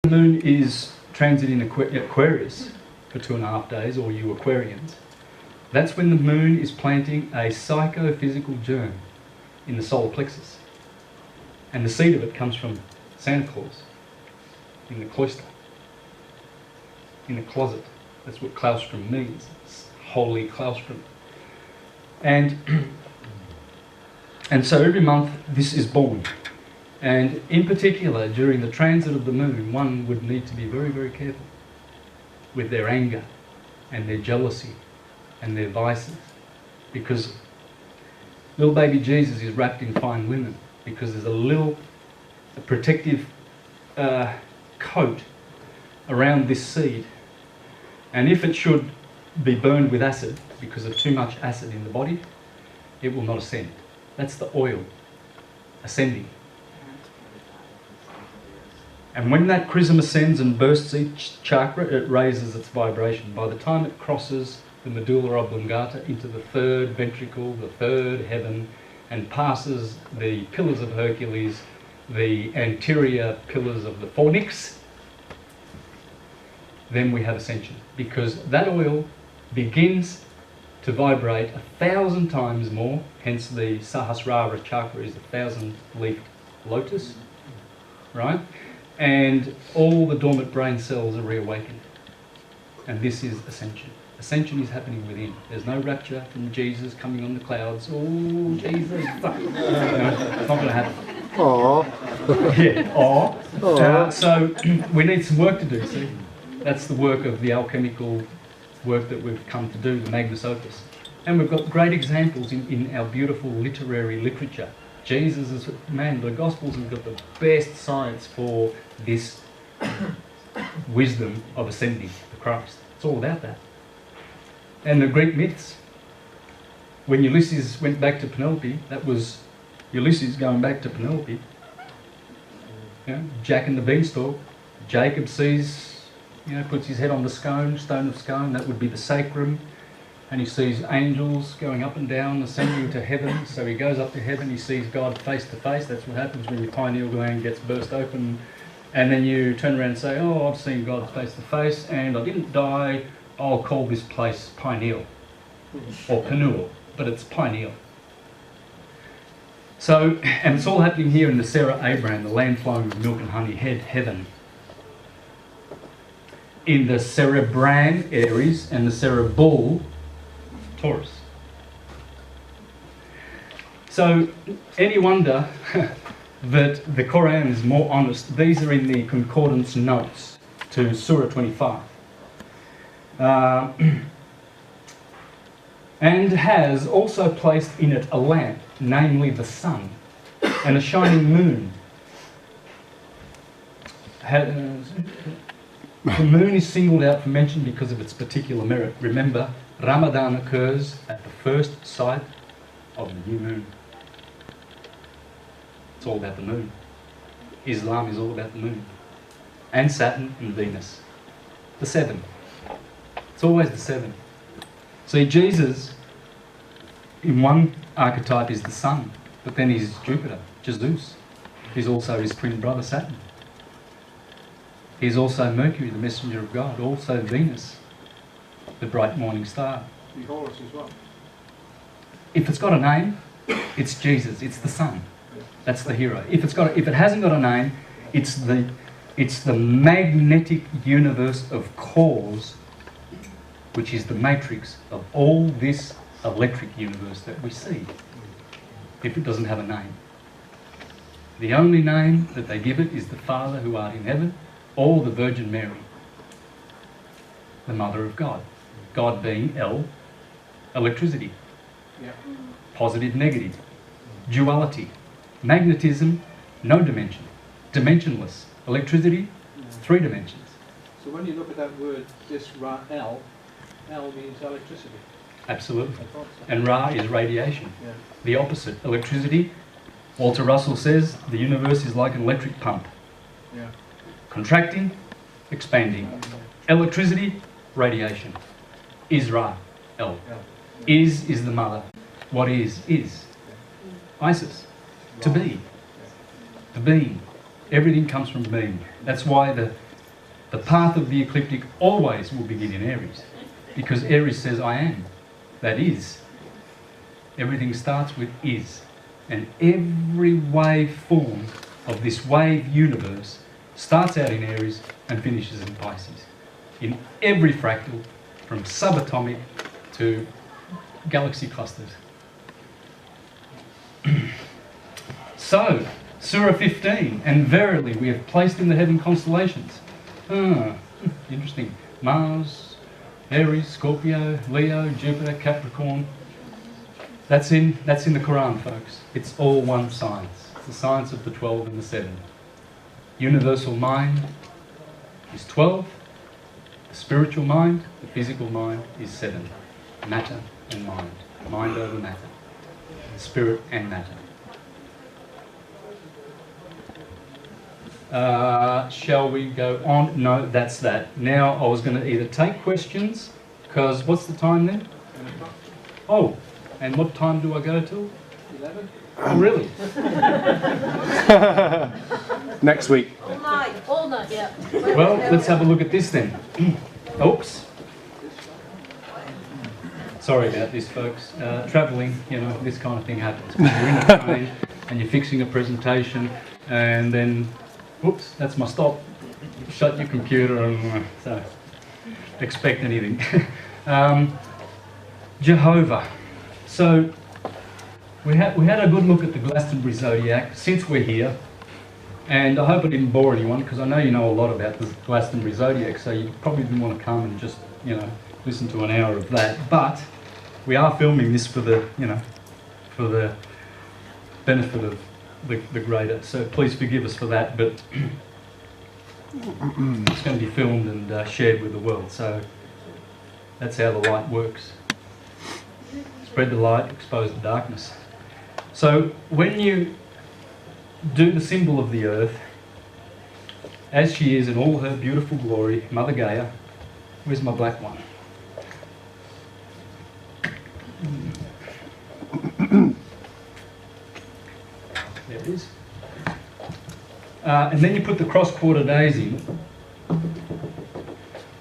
The moon is transiting Aquarius for 2.5 days, or you Aquarians. That's when the moon is planting a psychophysical germ in the solar plexus. And the seed of it comes from Santa Claus in the cloister, in the closet. That's what claustrum means. It's holy claustrum. And so every month this is born. And in particular, during the transit of the moon, one would need to be very, very careful with their anger and their jealousy and their vices, because little baby Jesus is wrapped in fine linen, because there's a protective coat around this seed. And if it should be burned with acid, because of too much acid in the body, it will not ascend. That's the oil ascending. And when that chrism ascends and bursts each chakra, it raises its vibration. By the time it crosses the medulla oblongata into the third ventricle, the third heaven, and passes the pillars of Hercules, the anterior pillars of the fornix, then we have ascension. Because that oil begins to vibrate 1,000 times more, hence the Sahasrara chakra is 1,000-leafed lotus, right? And all the dormant brain cells are reawakened. And this is ascension. Ascension is happening within. There's no rapture from Jesus coming on the clouds. Oh, Jesus. No, it's not going to happen. Aww. Yeah, aww. So we need some work to do, see? That's the work of the alchemical work that we've come to do, the Magnus Opus. And we've got great examples in our beautiful literary literature. Jesus is, man, the Gospels have got the best science for this wisdom of ascending to Christ. It's all about that. And the Greek myths, when Ulysses went back to Penelope, that was Ulysses going back to Penelope. Jack and the Beanstalk, Jacob sees, puts his head on the stone of scone, that would be the sacrum. And he sees angels going up and down, ascending to heaven. So he goes up to heaven, he sees God face to face. That's what happens when your pineal gland gets burst open. And then you turn around and say, oh, I've seen God face to face and I didn't die. I'll call this place pineal or Penuel, but it's pineal. So, and it's all happening here in the Sarah Abraham, the land flowing with milk and honey, heaven. In the Cerebran, Aries, and the Cerebral, Taurus. So, any wonder that the Quran is more honest? These are in the concordance notes to Surah 25. And has also placed in it a lamp, namely the sun, and a shining moon. The moon is singled out for mention because of its particular merit. Remember, Ramadan occurs at the first sight of the new moon. It's all about the moon. Islam is all about the moon. And Saturn and Venus. The seven. It's always the seven. See, Jesus, in one archetype, is the sun, but then he's Jupiter, Jesus. He's also his twin brother, Saturn. He's also Mercury, the messenger of God, also Venus, the bright morning star. The Horus as well. If it's got a name, it's Jesus, it's the sun. That's the hero. If it hasn't got a name, it's the magnetic universe of cause, which is the matrix of all this electric universe that we see, if it doesn't have a name. The only name that they give it is the Father who art in heaven, or the Virgin Mary, the Mother of God. God being L, electricity, positive, negative, duality, magnetism, no dimension, dimensionless, electricity, 3 dimensions. So when you look at that word, this Ra, L means electricity. Absolutely. And Ra is radiation. Yeah. The opposite, electricity. Walter Russell says the universe is like an electric pump. Yeah. Contracting, expanding. Electricity, radiation. Is Ra, L. Is the mother. What is? Isis. To be. The being. Everything comes from being. That's why the The path of the ecliptic always will begin in Aries, because Aries says I am, that is. Everything starts with is. And every wave form of this wave universe starts out in Aries and finishes in Pisces. In every fractal, from subatomic to galaxy clusters. So, Surah 15, and verily we have placed in the heaven constellations. Interesting. Mars, Aries, Scorpio, Leo, Jupiter, Capricorn. That's in the Quran, folks. It's all one science. It's the science of the 12 and the 7. Universal mind is 12. The spiritual mind, the physical mind, is 7. Matter and mind. Mind over matter. Spirit and matter. Shall we go on? No, that's that. Now I was going to either take questions, because what's the time then? Oh, and what time do I go till? 11. Oh, really? Next week. All night, yeah. Well, let's have a look at this then. Oops. Sorry about this, folks. Travelling, you know, this kind of thing happens. You're in a train and you're fixing a presentation, and then, whoops, that's my stop. Shut your computer, and so expect anything. Jehovah. So we had a good look at the Glastonbury Zodiac since we're here, and I hope I didn't bore anyone, because I know you know a lot about the Glastonbury Zodiac, so you probably didn't want to come and just, you know, listen to an hour of that. But we are filming this for the, you know, for the benefit of the greater. So please forgive us for that, but it's going to be filmed and shared with the world. So that's how the light works. Spread the light, expose the darkness. So when you do the symbol of the earth, as she is in all her beautiful glory, Mother Gaia, where's my black one? There it is. And then you put the cross quarter days in.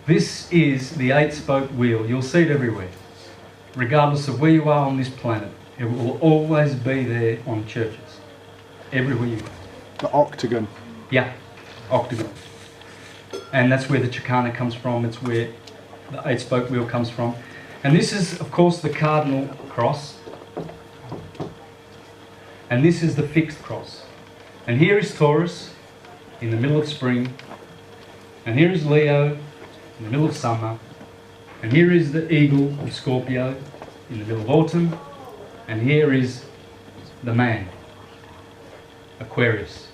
This is the 8-spoke wheel. You'll see it everywhere. Regardless of where you are on this planet, it will always be there on churches. Everywhere you go. The octagon. Yeah, octagon. And that's where the Chicana comes from. It's where the 8-spoke wheel comes from. And this is, of course, the cardinal cross. And this is the fixed cross. And here is Taurus in the middle of spring. And here is Leo in the middle of summer. And here is the eagle of Scorpio in the middle of autumn. And here is the man, Aquarius.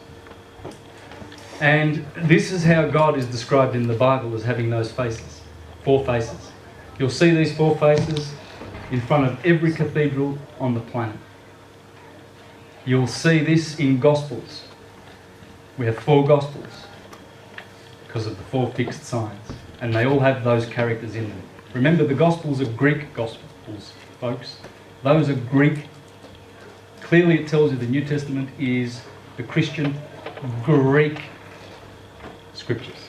And this is how God is described in the Bible, as having those faces, 4 faces. You'll see these 4 faces in front of every cathedral on the planet. You'll see this in Gospels. We have 4 Gospels because of the 4 fixed signs, and they all have those characters in them. Remember, the Gospels are Greek Gospels, folks. Those are Greek. Clearly it tells you the New Testament is the Christian Greek scriptures,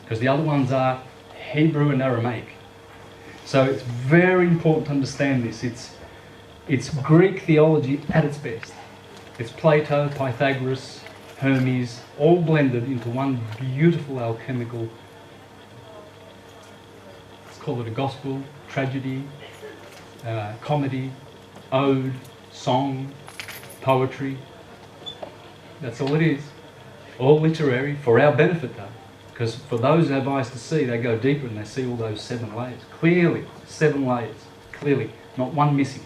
because the other ones are Hebrew and Aramaic. So it's very important to understand this. It's Greek theology at its best. It's Plato, Pythagoras, Hermes, all blended into one beautiful alchemical, let's call it a gospel, tragedy, comedy, ode, song, poetry. That's all it is. All literary, for our benefit though. Because for those who have eyes to see, they go deeper and they see all those 7 layers. Clearly, 7 layers. Clearly, not one missing.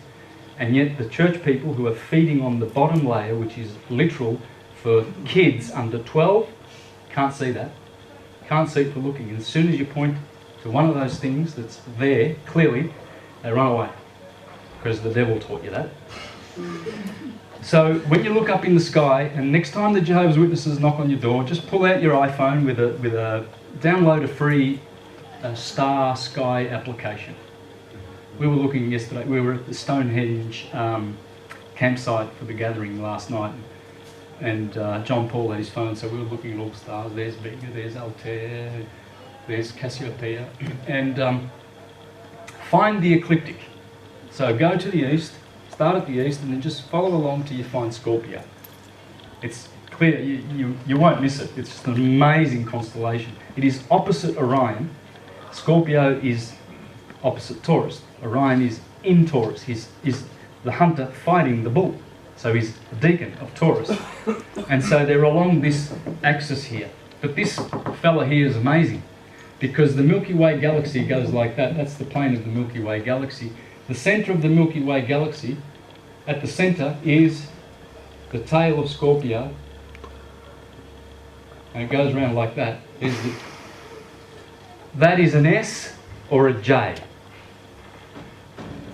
And yet the church people who are feeding on the bottom layer, which is literal for kids under 12, can't see that. Can't see it for looking. And as soon as you point to one of those things that's there, clearly, they run away. Because the devil taught you that. So when you look up in the sky, and next time the Jehovah's Witnesses knock on your door, just pull out your iPhone with a download a free star sky application. We were looking yesterday. We were at the Stonehenge campsite for the gathering last night, and John Paul had his phone, so we were looking at all the stars. There's Vega, there's Altair, There's Cassiopeia. And find the ecliptic. So go to the east, start at the east, and then just follow along till you find Scorpio. It's clear, you won't miss it. It's just an amazing constellation. It is opposite Orion. Scorpio is opposite Taurus. Orion is in Taurus. He's the hunter fighting the bull. So he's the deacon of Taurus. And so they're along this axis here. But this fella here is amazing because the Milky Way galaxy goes like that. That's the plane of the Milky Way galaxy. The centre of the Milky Way galaxy, at the centre is the tail of Scorpio. And it goes around like that. That is an S or a J.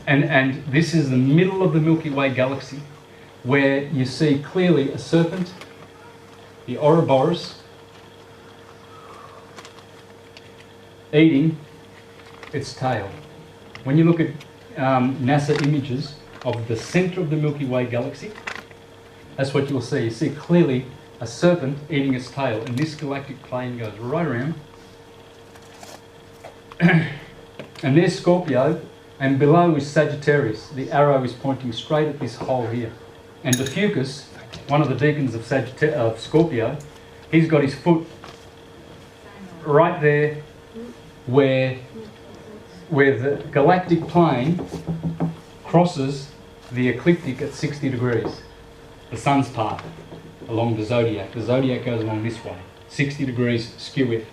And this is the middle of the Milky Way galaxy, where you see clearly a serpent, the Ouroboros, eating its tail. When you look at NASA images of the centre of the Milky Way galaxy, that's what you'll see. You see clearly a serpent eating its tail, and this galactic plane goes right around. And there's Scorpio, and below is Sagittarius. The arrow is pointing straight at this hole here. And the Fucus, one of the deacons of Scorpio, he's got his foot right there where the galactic plane crosses the ecliptic at 60 degrees. The sun's path along the zodiac. The zodiac goes along this way, 60 degrees skew with.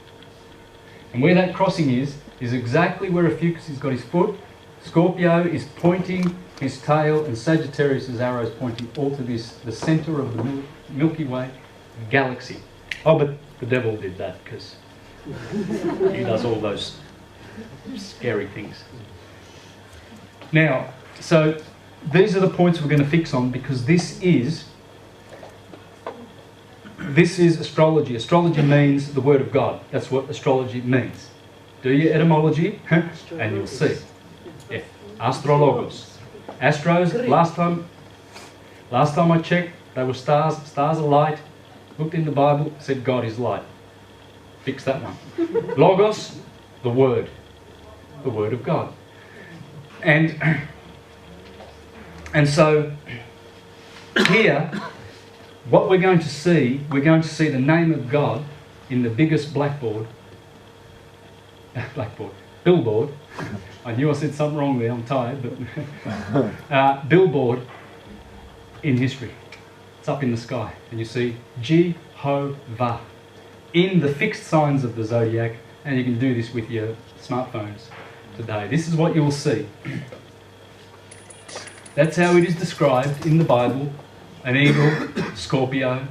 And where that crossing is exactly where a Fucus has got his foot. Scorpio is pointing his tail, and Sagittarius' arrow is pointing all to this, the centre of the Milky Way galaxy. Oh, but the devil did that because he does all those scary things. Now, so these are the points we're going to fix on, because this is astrology. Astrology means the word of God. That's what astrology means. Do your etymology and you'll see. Yeah. Astrologos. Astros, last time I checked, they were stars. Stars are light. Looked in the Bible, said God is light. Fix that one. Logos, the word of God. And so here, what we're going to see the name of God in the biggest billboard. I knew I said something wrong there, I'm tired, but billboard in history. It's up in the sky, and you see Jehovah in the fixed signs of the zodiac, and you can do this with your smartphones today. This is what you will see. That's how it is described in the Bible: an eagle, Scorpio,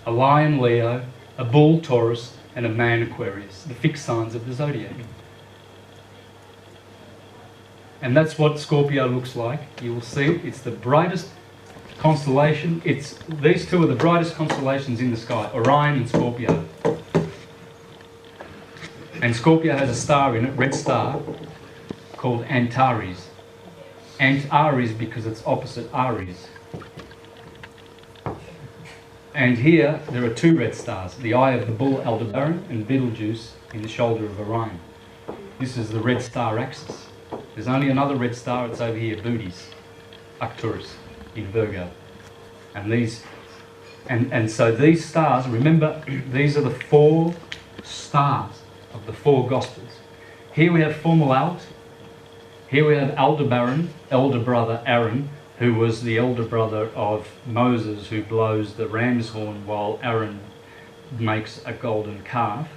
a lion, Leo, a bull, Taurus, and a man, Aquarius, the fixed signs of the zodiac. And that's what Scorpio looks like. You will see it. It's the brightest constellation. These two are the brightest constellations in the sky, Orion and Scorpio. And Scorpio has a star in it, red star, called Antares. Antares because it's opposite Aries. And here there are two red stars, the eye of the bull Aldebaran and Betelgeuse in the shoulder of Orion. This is the red star axis. There's only another red star, it's over here, Bootes, Arcturus in Virgo. And so these stars, remember, these are the four stars of the four Gospels. Here we have Fomalhaut. Here we have Aldebaran, elder brother Aaron, who was the elder brother of Moses, who blows the ram's horn while Aaron makes a golden calf.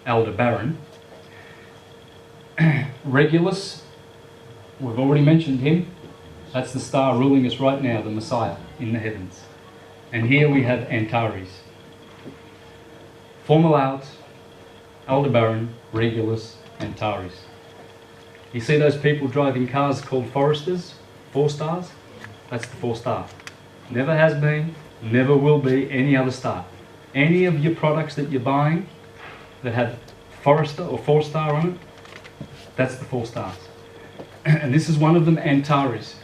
Aldebaran. Regulus, we've already mentioned him. That's the star ruling us right now, the Messiah in the heavens. And here we have Antares. Fomalhaut, Aldebaran, Regulus, Antares. You see those people driving cars called foresters? 4 stars? That's the 4 star. Never has been, never will be any other star. Any of your products that you're buying that have Forester or 4 star on it, that's the 4 stars. And this is one of them, Antares.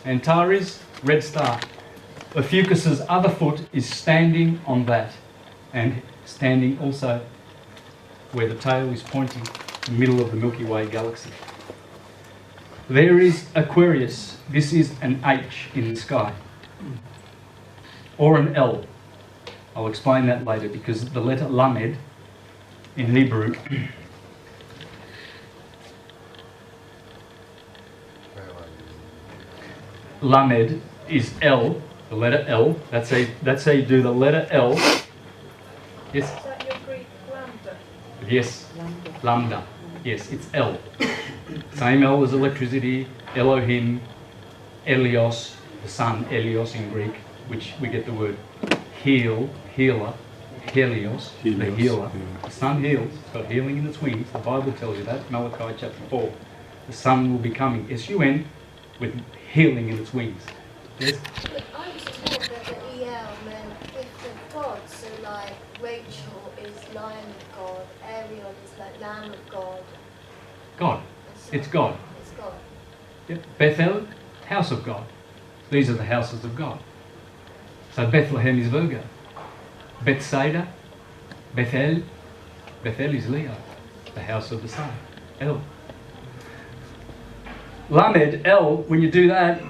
Antares, red star. Ophiuchus's other foot is standing on that, and standing also where the tail is pointing, in the middle of the Milky Way galaxy. There is Aquarius. This is an H in the sky, or an L. I'll explain that later, because the letter Lamed in Hebrew Lamed is L, the letter L. That's how you do the letter L. Yes? Is that your Greek lambda? Yes. Lambda. Yes, it's L. Same L as electricity, Elohim, Elios, the sun, Elios in Greek, which we get the word healer, Helios, the Helios, healer. yeah. The sun heals, it's got healing in its wings. The Bible tells you that, Malachi chapter 4. The sun will be coming, S-U-N, with healing in its wings. Yes? But I was taught that the EL meant different gods, so like Rachel is Lion of God, Ariel is like Lamb of God. God. and so It's God. It's God. Yep. Bethel, house of God. These are the houses of God. So Bethlehem is Virgo. Bethsaida, Bethel is Leo, the house of the sun. El. Lamed, L, when you do that,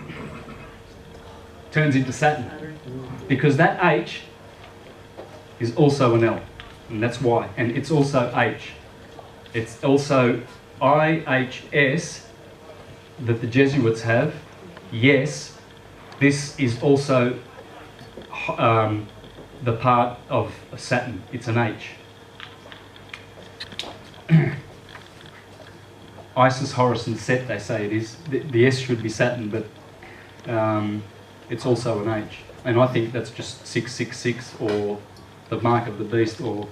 turns into Saturn. Because that H is also an L. And that's why. And it's also H. It's also IHS that the Jesuits have. Yes, this is also the part of Saturn. It's an H. Isis, Horus and Set, they say it is. The S should be Saturn, but it's also an H. And I think that's just 666 or the mark of the beast, or,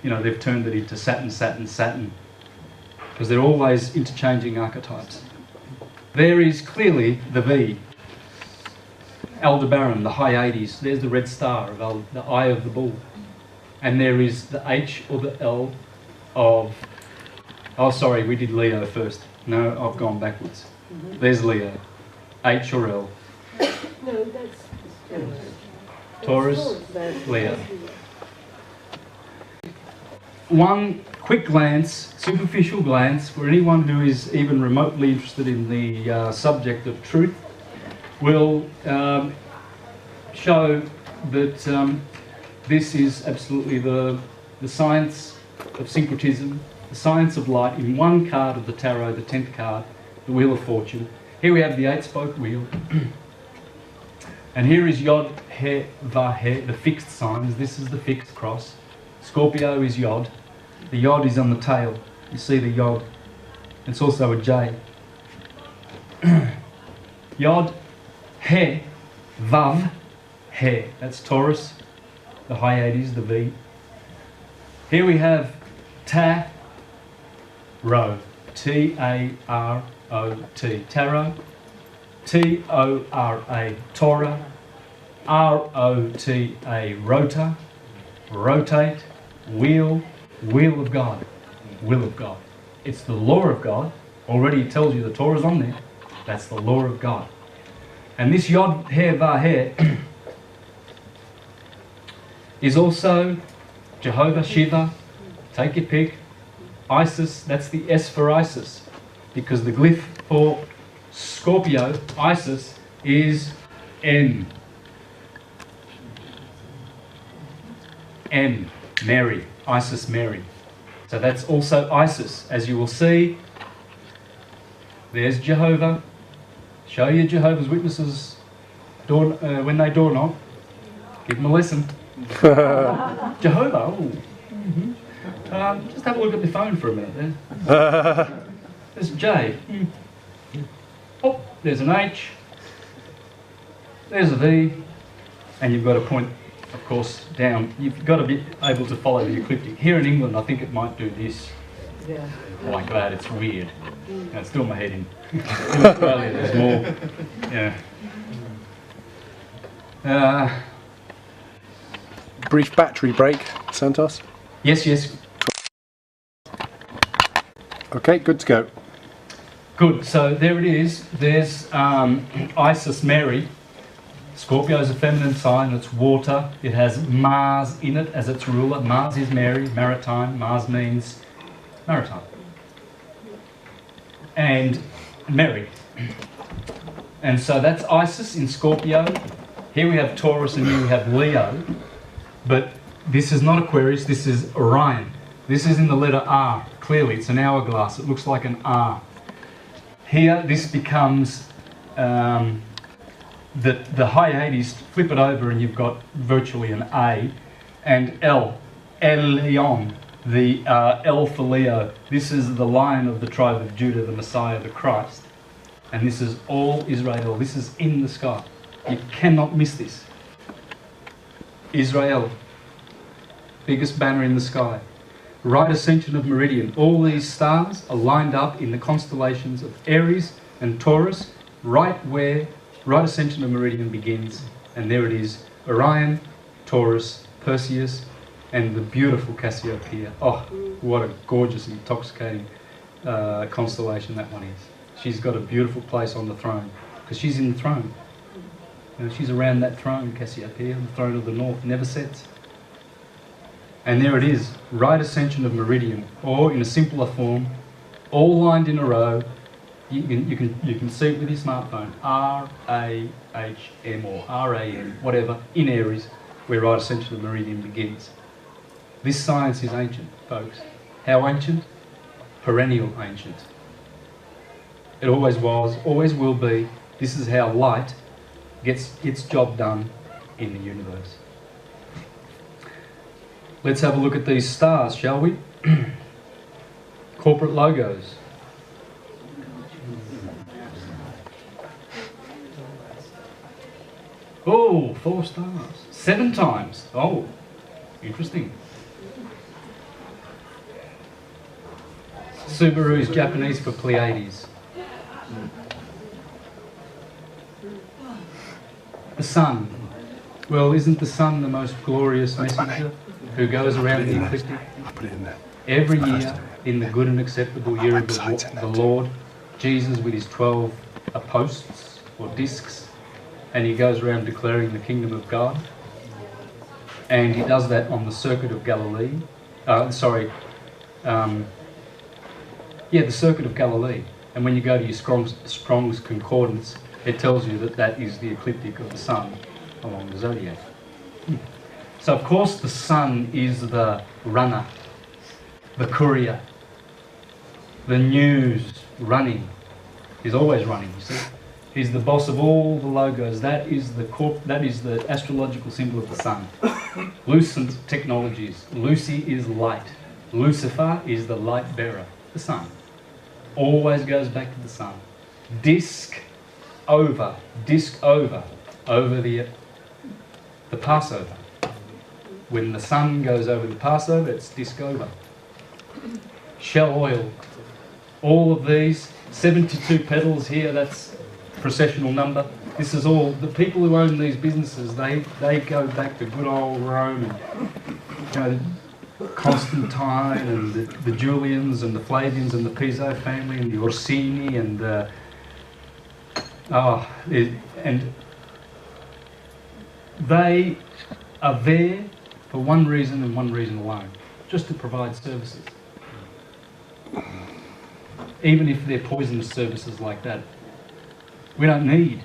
you know, they've turned it into Saturn, Saturn, Saturn. Because they're always interchanging archetypes. There is clearly the V. Aldebaran, the high 80s. There's the red star of the eye of the bull. And there is the H or the L of... Oh, sorry, we did Leo first. No, I've gone backwards. There's Leo. H or L. No, that's Taurus, Leo. One quick glance, superficial glance, for anyone who is even remotely interested in the subject of truth, will show that this is absolutely the science of syncretism, the science of light in one card of the tarot, the 10th card, the Wheel of Fortune. Here we have the 8-spoke wheel. And here is Yod, He, Va, He, the fixed signs. This is the fixed cross. Scorpio is Yod. The Yod is on the tail. You see the Yod. It's also a J. Yod, He, Vav, He. That's Taurus, the high 80s, the V. Here we have Ta, Ro, T-A-R-O-T, Tarot, T-O-R-A, Torah, R-O-T-A, Rota, rotate, wheel, wheel of God, will of God. It's the law of God. Already it tells you the Torah's on there. That's the law of God. And this Yod, He, Va, He is also Jehovah, Shiva, take your pick. Isis, that's the S for Isis, because the glyph for Scorpio, Isis, is M. M, Mary, Isis Mary. So that's also Isis. As you will see, there's Jehovah. Show your Jehovah's Witnesses when they door knock. Give them a lesson. Jehovah, oh. Just have a look at the phone for a minute there. There's a J. Oh, there's an H. There's a V. And you've got a point, of course, down. You've got to be able to follow the ecliptic. Here in England, I think it might do this. yeah. Like that, it's weird. No, it's still my head in. In Australia, there's more. Yeah. Brief battery break, Santos. Yes, yes. Okay, good to go. Good. So there it is. There's Isis Mary. Scorpio is a feminine sign. It's water. It has Mars in it as its ruler. Mars is Mary, maritime. Mars means maritime. And Mary. And so that's Isis in Scorpio. Here we have Taurus and here we have Leo. But this is not Aquarius, this is Orion. This is in the letter R. Clearly, it's an hourglass. It looks like an R. Here, this becomes the Hyades. Flip it over and you've got virtually an A. And L. Elion. The L for Leo. This is the Lion of the tribe of Judah, the Messiah, the Christ. And this is all Israel. This is in the sky. You cannot miss this. Israel. Biggest banner in the sky. Right ascension of meridian. All these stars are lined up in the constellations of Aries and Taurus, right where right ascension of meridian begins. And there it is. Orion, Taurus, Perseus, and the beautiful Cassiopeia. Oh, what a gorgeous, intoxicating constellation that one is. She's got a beautiful place on the throne, because she's in the throne. You know, she's around that throne, Cassiopeia, the throne of the north, never sets. And there it is, right ascension of meridian, or in a simpler form, all lined in a row. You can see it with your smartphone. R-A-H-M or R-A-M, whatever, in Aries, where right ascension of meridian begins. This science is ancient, folks. How ancient? Perennial ancient. It always was, always will be. This is how light gets its job done in the universe. Let's have a look at these stars, shall we? Corporate logos. Oh, 4 stars. 7 times. Oh, interesting. Subaru is Japanese for Pleiades. The sun. Well, isn't the sun the most glorious messenger who goes around the ecliptic? I'll put it in there. Every year, in the good and acceptable year of the Lord, Jesus with his 12 posts or discs, and he goes around declaring the kingdom of God. And he does that on the circuit of Galilee. The circuit of Galilee. And when you go to your Strong's Concordance, it tells you that that is the ecliptic of the sun along the zodiac. So of course the sun is the runner, the courier, the news running. He's always running, you see. He's the boss of all the logos. That is the astrological symbol of the sun. Lucent technologies. Lucy is light. Lucifer is the light bearer, the sun. Always goes back to the sun. Disc over the Passover. When the sun goes over the Passover, it's disc over. Shell oil. All of these, 72 petals here, that's processional number. This is all, the people who own these businesses, they go back to good old Rome and, Constantine and the Julians and the Flavians and the Piso family and the Orsini and they are there for one reason and one reason alone, just to provide services. Even if they're poisonous services like that, we don't need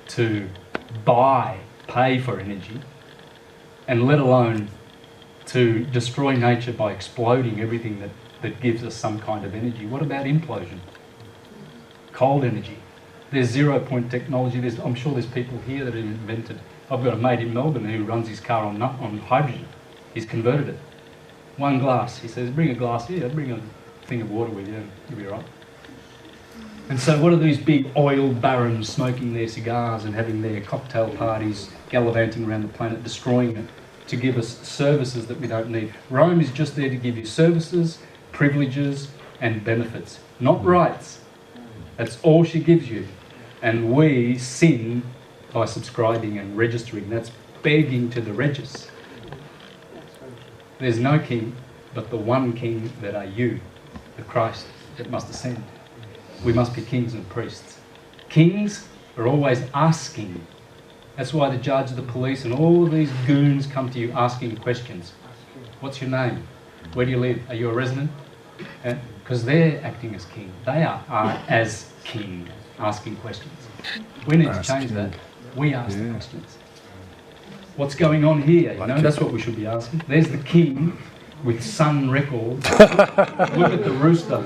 to pay for energy, and let alone to destroy nature by exploding everything that gives us some kind of energy. What about implosion? Cold energy. There's 0 point technology. I'm sure there's people here that have invented. I've got a mate in Melbourne who runs his car on hydrogen. He's converted it. 1 glass. He says, bring a glass here, bring a thing of water with you, and you'll be right. And so what are these big oil barons smoking their cigars and having their cocktail parties, gallivanting around the planet, destroying it, to give us services that we don't need? Rome is just there to give you services, privileges, and benefits, not rights. That's all she gives you. And we sin by subscribing and registering. That's begging to the regis. There's no king but the one king that are you, the Christ that must ascend. We must be kings and priests. Kings are always asking. That's why the judge, the police, and all these goons come to you asking questions. What's your name? Where do you live? Are you a resident? Because they're acting as king. They are as king, asking questions. We need to change that. We ask the questions. What's going on here? You know, that's what we should be asking. There's the king with Sun Records. Look at the rooster.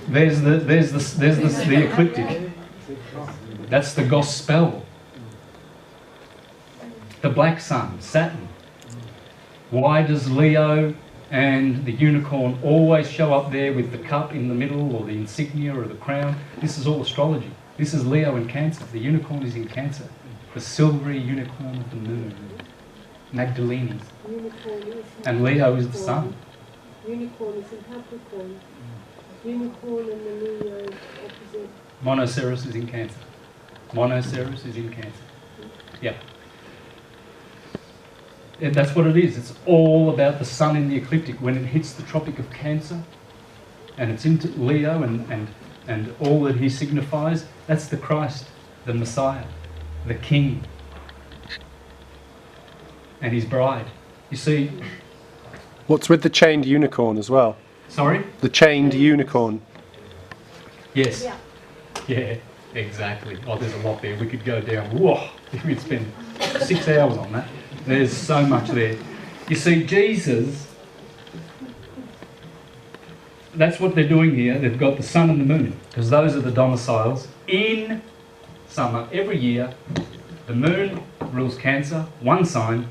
There's the ecliptic. That's the gospel. The black sun, Saturn. Why does Leo and the unicorn always show up there with the cup in the middle, or the insignia or the crown? This is all astrology. This is Leo and Cancer. The unicorn is in Cancer. The silvery unicorn of the moon. Magdalene. And Leo is the sun. Unicorn is in Capricorn. Unicorn and the Leo opposite. Monoceros is in Cancer. Monoceros is in Cancer. Yeah. And that's what it is. It's all about the sun in the ecliptic. When it hits the Tropic of Cancer and it's into Leo and all that he signifies, that's the Christ, the Messiah, the King, and his bride. You see... What's with the chained unicorn as well? Sorry? The chained unicorn. Yes. Yeah. Yeah, exactly. Oh, there's a lot there. We could go down. Whoa! We'd spend 6 hours on that. There's so much there. You see, Jesus, that's what they're doing here. They've got the sun and the moon, because those are the domiciles. In summer, every year, the moon rules Cancer, one sign.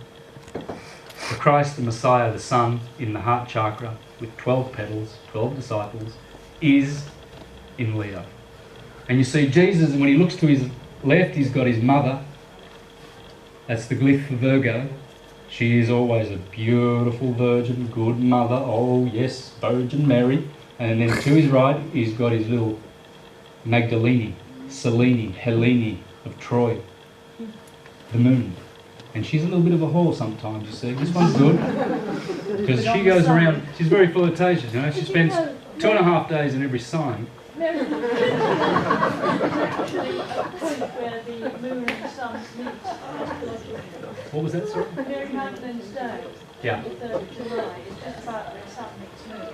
The Christ, the Messiah, the sun, in the heart chakra, with 12 petals, 12 disciples, is in Leo. And you see, Jesus, when he looks to his left, he's got his mother. That's the glyph for Virgo. She is always a beautiful virgin, good mother. Oh yes, Virgin Mary. And then to his right, he's got his little Magdalene, Selene, Helene of Troy, the moon. And she's a little bit of a whore sometimes, you see. This one's good, because she goes around, she's very flirtatious, you know. She spends 2.5 days in every sign. Actually, a point where the moon and sun meet. What was that, sorry? Mary Magdalene's Day, Yeah. the 3rd of July, is just about the sun meets moon.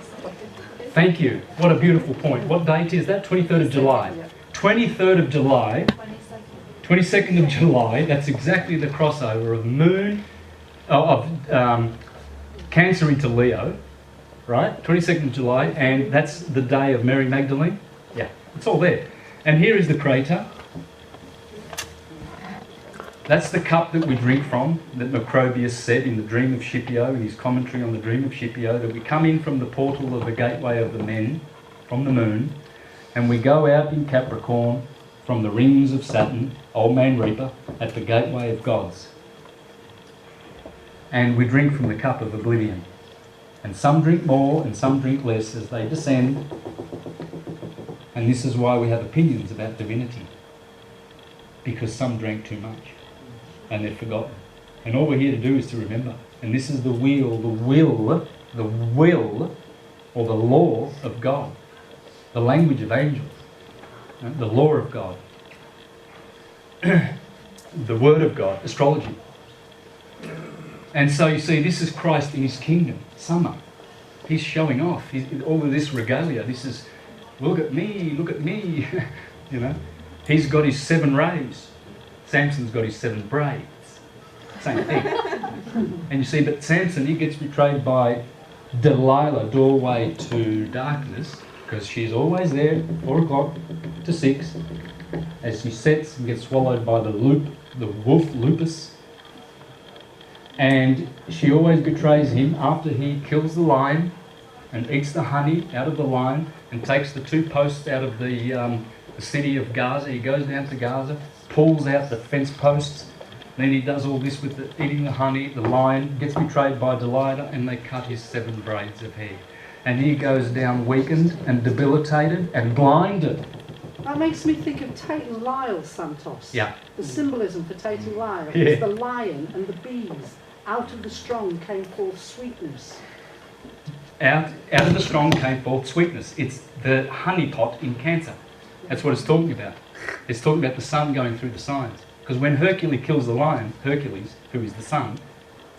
Thank you. What a beautiful point. What date is that? 23rd of July. 23rd of July. 22nd of July. That's exactly the crossover of moon, Cancer into Leo, right? 22nd of July, and that's the day of Mary Magdalene. Yeah, it's all there. And here is the crater. That's the cup that we drink from, that Macrobius said in the Dream of Scipio, in his commentary on the Dream of Scipio, that we come in from the portal of the gateway of the men, from the moon, and we go out in Capricorn from the rings of Saturn, old man Reaper, at the gateway of gods. And we drink from the cup of oblivion. And some drink more and some drink less as they descend. And this is why we have opinions about divinity. Because some drank too much and they've forgotten. And all we're here to do is to remember. And this is the will, or the law of God. The language of angels. The law of God. The word of God. Astrology. And so you see, this is Christ in his kingdom. Summer. He's showing off. All of this regalia. This is, look at me, look at me. You know. He's got his 7 rays. Samson's got his 7 braids. Same thing. And you see, but Samson, he gets betrayed by Delilah, doorway to darkness, because she's always there, 4 o'clock to 6, as he sets and gets swallowed by the wolf Lupus. And she always betrays him after he kills the lion and eats the honey out of the lion and takes the 2 posts out of the city of Gaza. He goes down to Gaza, pulls out the fence posts, then he does all this with eating the honey. The lion gets betrayed by Delilah, and they cut his 7 braids of hair. And he goes down weakened and debilitated and blinded. That makes me think of Tate and Lyle, Santos. Yeah. The symbolism for Tate and Lyle Yeah. is the lion and the bees. Out of the strong came forth sweetness. Out of the strong came forth sweetness. It's the honey pot in Cancer. That's what it's talking about. It's talking about the sun going through the signs. Because when Hercules kills the lion, Hercules, who is the sun,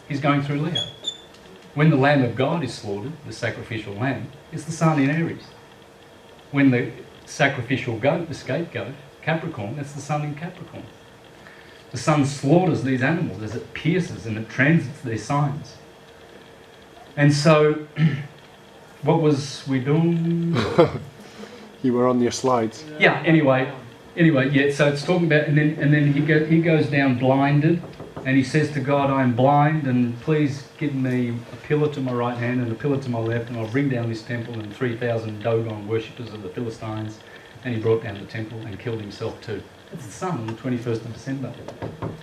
he's going through Leo. When the Lamb of God is slaughtered, the sacrificial lamb, it's the sun in Aries. When the sacrificial goat, the scapegoat, Capricorn, that's the sun in Capricorn. The sun slaughters these animals as it pierces and it transits their signs. And so, what was we doing? You were on your slides. Yeah, anyway, yeah, so it's talking about, and then he goes down blinded, and he says to God, I am blind, and please give me a pillar to my right hand and a pillar to my left, and I'll bring down this temple and 3,000 Dogon worshippers of the Philistines. And he brought down the temple and killed himself too. It's the sun on the 21st of December,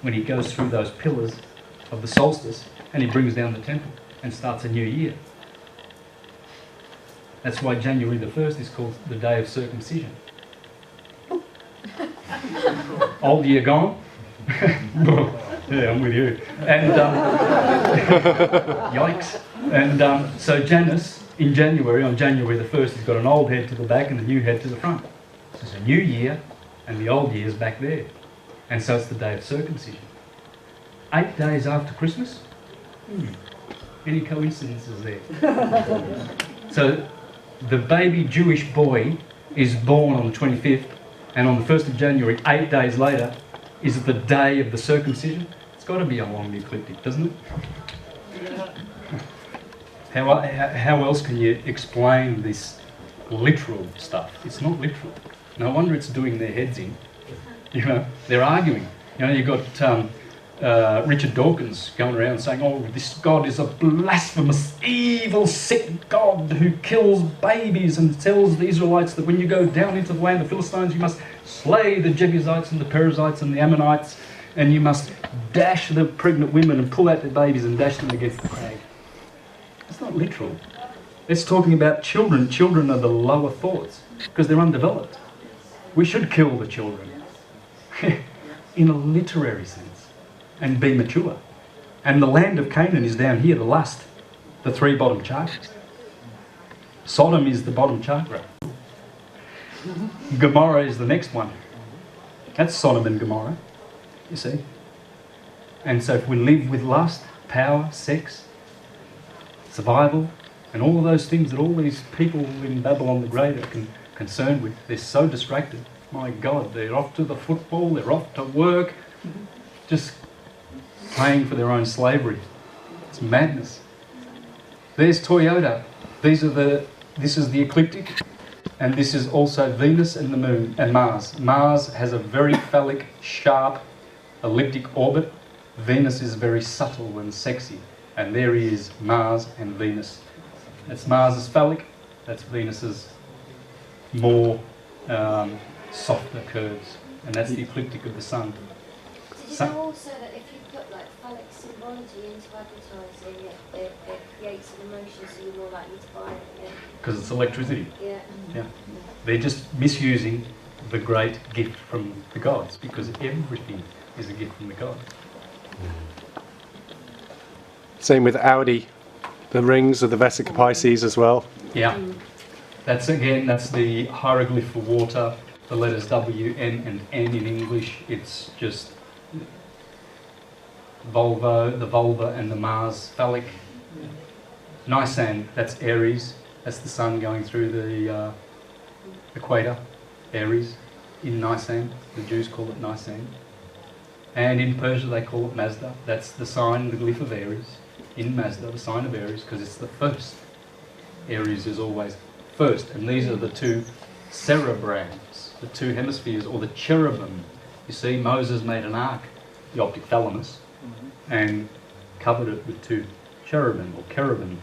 when he goes through those pillars of the solstice, and he brings down the temple and starts a new year. That's why January the 1st is called the day of circumcision. Old year gone? Yeah, I'm with you. And yikes. And so Janus, in January, on January the 1st, has got an old head to the back and a new head to the front. So it's a new year, and the old year is back there. And so it's the day of circumcision. 8 days after Christmas? Any coincidences there? So the baby Jewish boy is born on the 25th, and on the 1st of January, 8 days later, is the day of the circumcision. It's got to be along the ecliptic, doesn't it? How else can you explain this literal stuff? It's not literal. No wonder it's doing their heads in. You know, they're arguing. You know, you've got Richard Dawkins going around saying, oh, this God is a blasphemous, evil, sick God who kills babies and tells the Israelites that when you go down into the land of the Philistines, you must slay the Jebusites and the Perizzites and the Ammonites, and you must dash the pregnant women and pull out their babies and dash them against the crag. It's not literal. It's talking about children. Children are the lower thoughts because they're undeveloped. We should kill the children in a literary sense and be mature. And the land of Canaan is down here, the lust, the 3 bottom chakras. Sodom is the bottom chakra. Gomorrah is the next one. That's Sodom and Gomorrah, you see. And so if we live with lust, power, sex, survival, and all of those things that all these people in Babylon the Great are concerned with, they're so distracted. My God, they're off to the football, they're off to work, just paying for their own slavery. It's madness. There's Toyota. This is the ecliptic, and this is also Venus and the Moon and Mars. Mars has a very phallic, sharp, elliptic orbit. Venus is very subtle and sexy, and there is Mars and Venus. That's Mars's phallic, that's Venus's more softer curves, and that's the ecliptic of the sun. Did you know also that if you put like phallic symbology into advertising, it creates an emotion, so you're more likely to buy it? Yeah. Because it's electricity. Yeah. Yeah. They're just misusing the great gift from the gods, because everything is a gift from the gods. Same with Audi, the rings of the Vesica Pisces as well. Yeah. That's the hieroglyph for water, the letters W, N and N in English. It's just Volvo, the vulva and the Mars phallic. Nisan, that's Aries. That's the sun going through the equator, Aries, in Nisan. The Jews call it Nisan. And in Persia they call it Mazda. That's the sign, the glyph of Aries. In Mazda, the sign of Aries, because it's the first. Aries is always first. And these are the 2 cerebrams, the 2 hemispheres, or the cherubim. You see, Moses made an ark, the optic thalamus, and covered it with 2 cherubim, or cherubim.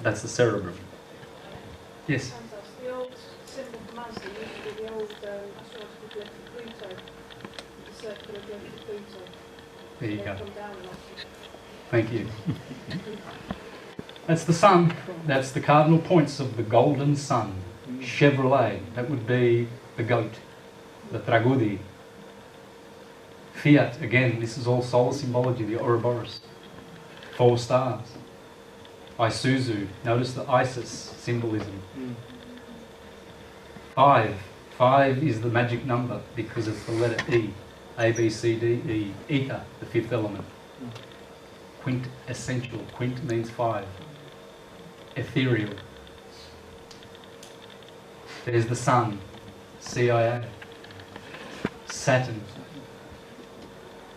That's the cerebrum. Yes? The old symbol for Mazda used to be the old astrological glyph of Pluto, the circular glyph of Pluto. There you They go. come down a lot. Thank you. That's the sun. That's the cardinal points of the golden sun. Chevrolet, that would be the goat. The Tragudi. Fiat, again, this is all solar symbology, the Ouroboros. 4 stars. Isuzu, notice the Isis symbolism. 5 is the magic number because it's the letter E. A, B, C, D, E. Ether, the 5th element. Quintessential. Quint means 5. ethereal. There's the sun, CIA. Saturn.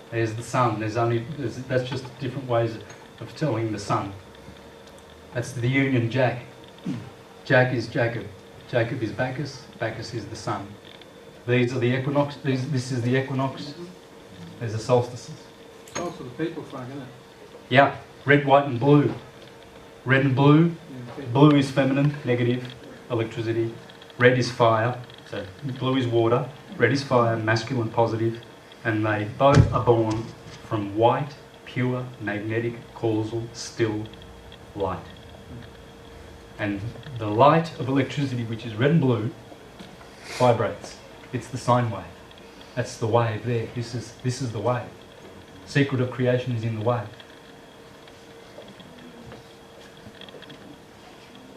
There's the sun. That's just different ways of telling the sun. That's the union Jack. Jack is Jacob. Jacob is Bacchus. Bacchus is the sun. These are the equinox. This is the equinox. There's the solstices. It's also the people flag, isn't it? Yeah, red, white, and blue. Red and blue. Yeah, Blue is feminine, negative, electricity. Red is fire. So blue is water. Red is fire, masculine, positive. And they both are born from white, pure, magnetic, causal, still light. And the light of electricity, which is red and blue, vibrates. It's the sine wave. That's the wave there. This is the wave. Secret of creation is in the wave.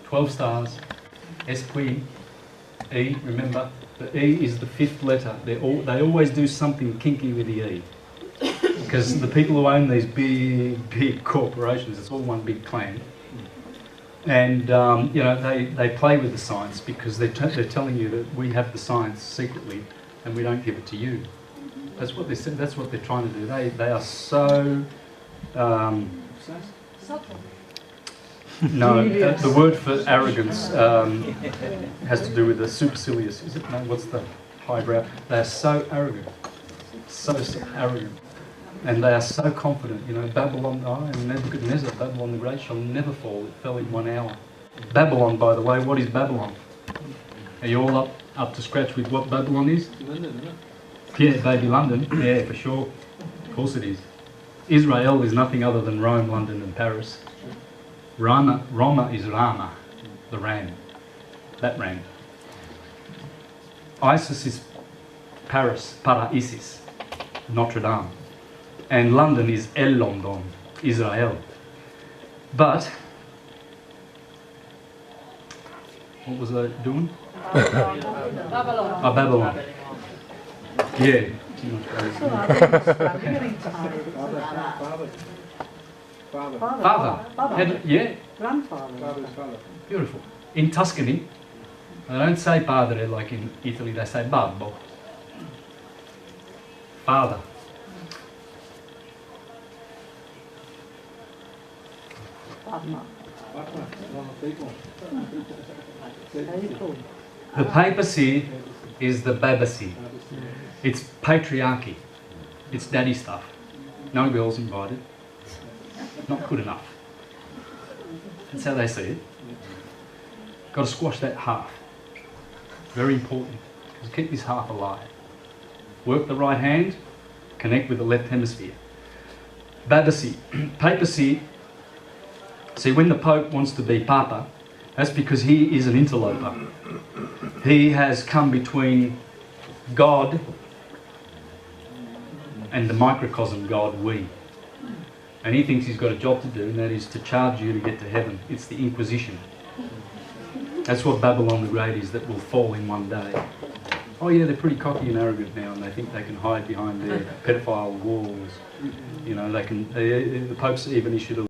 12 stars, Esqui, E, remember, the E is the fifth letter. They always do something kinky with the E. Because the people who own these big corporations, it's all one big clan. And you know, they play with the science because they're telling you that we have the science secretly and we don't give it to you. That's what they said. That's what they're trying to do. They are so. Subtle. No, the word for arrogance has to do with the supercilious. Is it? No, what's the highbrow? They are so arrogant, so arrogant, and they are so confident. You know, Babylon. Oh, and Nebuchadnezzar, Babylon the Great shall never fall. It fell in 1 hour. Babylon, by the way, what is Babylon? Are you all up to scratch with what Babylon is? London, isn't it? Yeah, baby London. Yeah, for sure. Of course it is. Israel is nothing other than Rome, London, and Paris. Roma is Rama, the ram. That ram. Isis is Paris, Para Isis, Notre Dame. And London is El London, Israel. But, what was I doing? Babylon. Oh, Babylon. Yeah. Father. Father. Yeah. Grandfather. Father's father. Beautiful. In Tuscany, they don't say padre like in Italy, they say babbo. Father. Father. Father. One of the people. People. The papacy is the babacy. It's patriarchy. It's daddy stuff. No girls invited. Not good enough. That's how they see it. Got to squash that half. Very important. Because keep this half alive. Work the right hand, connect with the left hemisphere. Babacy. Papacy. See, when the Pope wants to be Papa, that's because he is an interloper. He has come between God and the microcosm God, we. And he thinks he's got a job to do, and that is to charge you to get to heaven. It's the Inquisition. That's what Babylon the Great is, that will fall in one day. Oh yeah, they're pretty cocky and arrogant now, and they think they can hide behind their pedophile walls. You know, they can. The Pope's even issued a